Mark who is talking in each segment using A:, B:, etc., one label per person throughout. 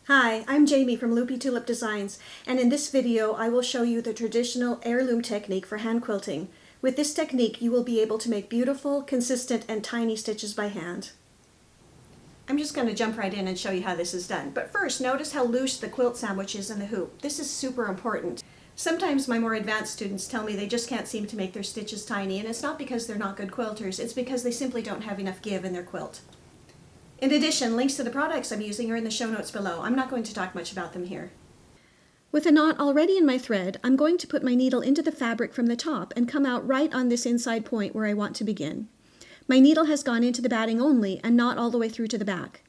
A: Hi, I'm Jamie from Loopy Tulip Designs, and in this video I will show you the traditional heirloom technique for hand quilting. With this technique you will be able to make beautiful, consistent, and tiny stitches by hand. I'm just going to jump right in and show you how this is done. But first, notice how loose the quilt sandwich is in the hoop. This is super important. Sometimes my more advanced students tell me they just can't seem to make their stitches tiny, and it's not because they're not good quilters, it's because they simply don't have enough give in their quilt. In addition, links to the products I'm using are in the show notes below. I'm not going to talk much about them here. With a knot already in my thread, I'm going to put my needle into the fabric from the top and come out right on this inside point where I want to begin. My needle has gone into the batting only and not all the way through to the back.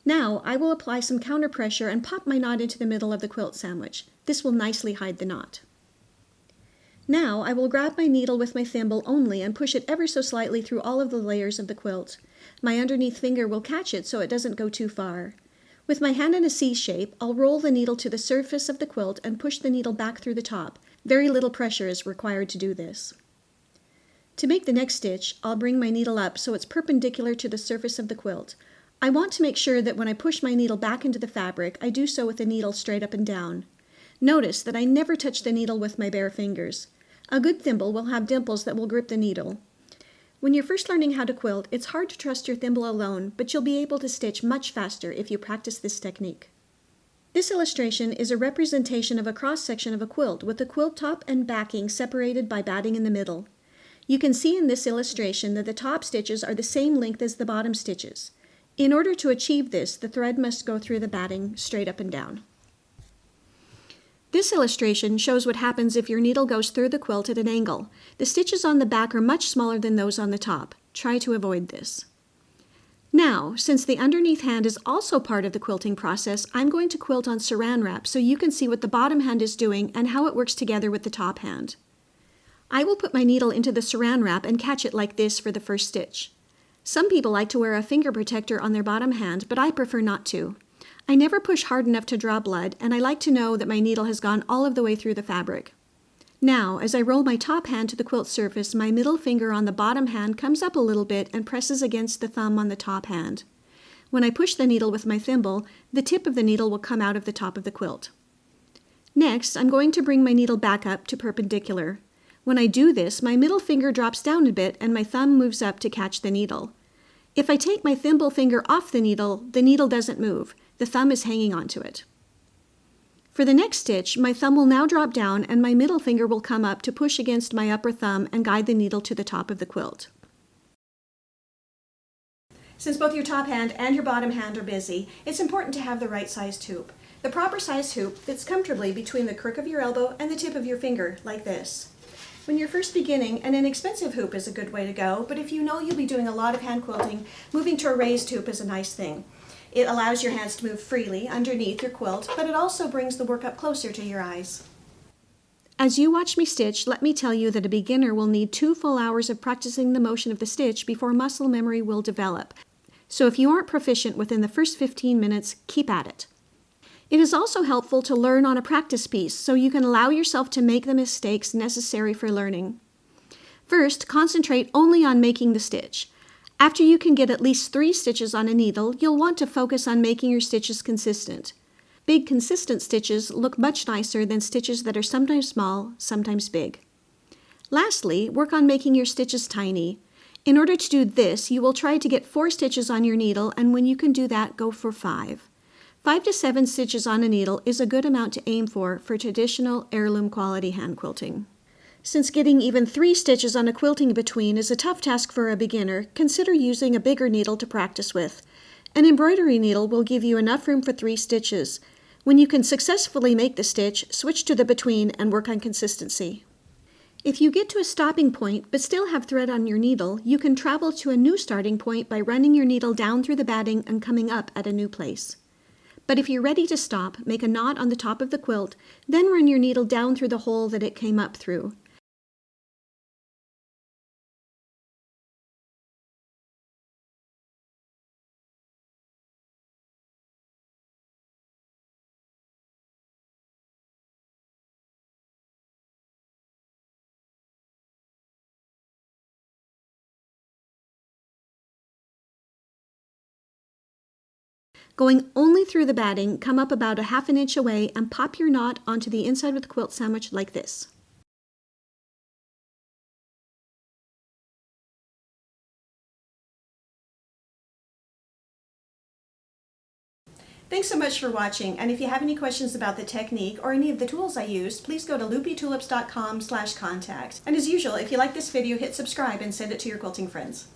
A: Now I will apply some counter pressure and pop my knot into the middle of the quilt sandwich. This will nicely hide the knot. Now I will grab my needle with my thimble only and push it ever so slightly through all of the layers of the quilt. My underneath finger will catch it so it doesn't go too far. With my hand in a C shape, I'll roll the needle to the surface of the quilt and push the needle back through the top. Very little pressure is required to do this. To make the next stitch, I'll bring my needle up so it's perpendicular to the surface of the quilt. I want to make sure that when I push my needle back into the fabric, I do so with the needle straight up and down. Notice that I never touch the needle with my bare fingers. A good thimble will have dimples that will grip the needle. When you're first learning how to quilt, it's hard to trust your thimble alone, but you'll be able to stitch much faster if you practice this technique. This illustration is a representation of a cross-section of a quilt with the quilt top and backing separated by batting in the middle. You can see in this illustration that the top stitches are the same length as the bottom stitches. In order to achieve this, the thread must go through the batting straight up and down. This illustration shows what happens if your needle goes through the quilt at an angle. The stitches on the back are much smaller than those on the top. Try to avoid this. Now, since the underneath hand is also part of the quilting process, I'm going to quilt on saran wrap so you can see what the bottom hand is doing and how it works together with the top hand. I will put my needle into the saran wrap and catch it like this for the first stitch. Some people like to wear a finger protector on their bottom hand, but I prefer not to. I never push hard enough to draw blood, and I like to know that my needle has gone all of the way through the fabric. Now, as I roll my top hand to the quilt surface, my middle finger on the bottom hand comes up a little bit and presses against the thumb on the top hand. When I push the needle with my thimble, the tip of the needle will come out of the top of the quilt. Next, I'm going to bring my needle back up to perpendicular. When I do this, my middle finger drops down a bit and my thumb moves up to catch the needle. If I take my thimble finger off the needle doesn't move. The thumb is hanging onto it. For the next stitch, my thumb will now drop down and my middle finger will come up to push against my upper thumb and guide the needle to the top of the quilt. Since both your top hand and your bottom hand are busy, it's important to have the right sized hoop. The proper sized hoop fits comfortably between the crook of your elbow and the tip of your finger, like this. When you're first beginning, an inexpensive hoop is a good way to go, but if you know you'll be doing a lot of hand quilting, moving to a raised hoop is a nice thing. It allows your hands to move freely underneath your quilt, but it also brings the work up closer to your eyes. As you watch me stitch, let me tell you that a beginner will need 2 full hours of practicing the motion of the stitch before muscle memory will develop. So if you aren't proficient within the first 15 minutes, keep at it. It is also helpful to learn on a practice piece so you can allow yourself to make the mistakes necessary for learning. First, concentrate only on making the stitch. After you can get at least 3 stitches on a needle, you'll want to focus on making your stitches consistent. Big, consistent stitches look much nicer than stitches that are sometimes small, sometimes big. Lastly, work on making your stitches tiny. In order to do this, you will try to get 4 stitches on your needle, and when you can do that, go for 5. 5 to 7 stitches on a needle is a good amount to aim for traditional heirloom quality hand quilting. Since getting even 3 stitches on a quilting between is a tough task for a beginner, consider using a bigger needle to practice with. An embroidery needle will give you enough room for 3 stitches. When you can successfully make the stitch, switch to the between and work on consistency. If you get to a stopping point but still have thread on your needle, you can travel to a new starting point by running your needle down through the batting and coming up at a new place. But if you're ready to stop, make a knot on the top of the quilt, then run your needle down through the hole that it came up through. Going only through the batting, come up about a half an inch away and pop your knot onto the inside of the quilt sandwich like this. Thanks so much for watching, and if you have any questions about the technique or any of the tools I used, please go to loopytulips.com/contact. And as usual, if you like this video, hit subscribe and send it to your quilting friends.